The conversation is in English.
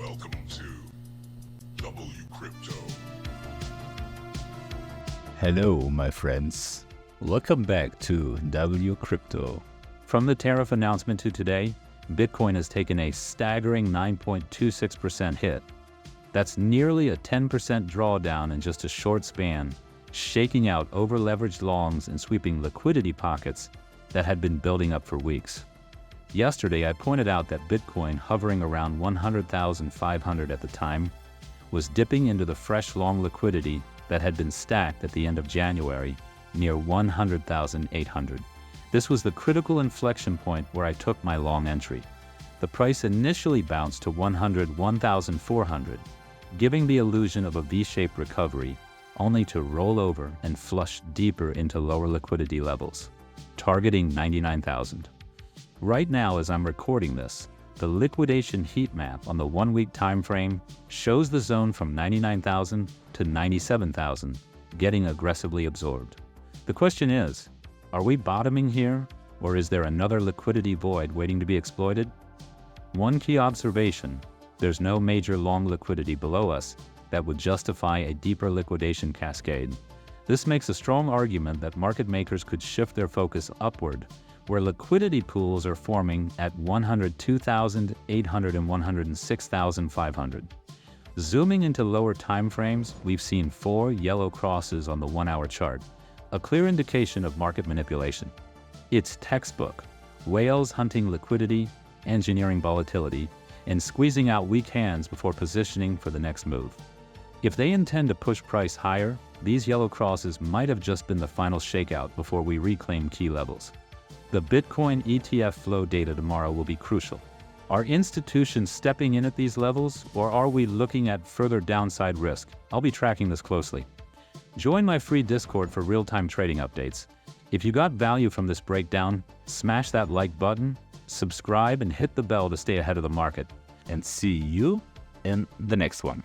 Welcome to WCrypto. Hello, my friends. Welcome back to WCrypto. From the tariff announcement to today, Bitcoin has taken a staggering 9.26% hit. That's nearly a 10% drawdown in just a short span, shaking out over-leveraged longs and sweeping liquidity pockets that had been building up for weeks. Yesterday, I pointed out that Bitcoin, hovering around 100,500 at the time, was dipping into the fresh long liquidity that had been stacked at the end of January, near 100,800. This was the critical inflection point where I took my long entry. The price initially bounced to 101,400, giving the illusion of a V-shaped recovery, only to roll over and flush deeper into lower liquidity levels, targeting 99,000. Right now, as I'm recording this, the liquidation heat map on the 1-week time frame shows the zone from 99,000 to 97,000 getting aggressively absorbed. The question is, are we bottoming here, or is there another liquidity void waiting to be exploited? One key observation: there's no major long liquidity below us that would justify a deeper liquidation cascade. This makes a strong argument that market makers could shift their focus upward, where liquidity pools are forming at 102,800 and 106,500. Zooming into lower time frames, we've seen 4 yellow crosses on the 1-hour chart, a clear indication of market manipulation. It's textbook: whales hunting liquidity, engineering volatility, and squeezing out weak hands before positioning for the next move. If they intend to push price higher, these yellow crosses might have just been the final shakeout before we reclaim key levels. The Bitcoin ETF flow data tomorrow will be crucial. Are institutions stepping in at these levels, or are we looking at further downside risk? I'll be tracking this closely. Join my free Discord for real-time trading updates. If you got value from this breakdown, smash that like button, subscribe, and hit the bell to stay ahead of the market. And see you in the next one.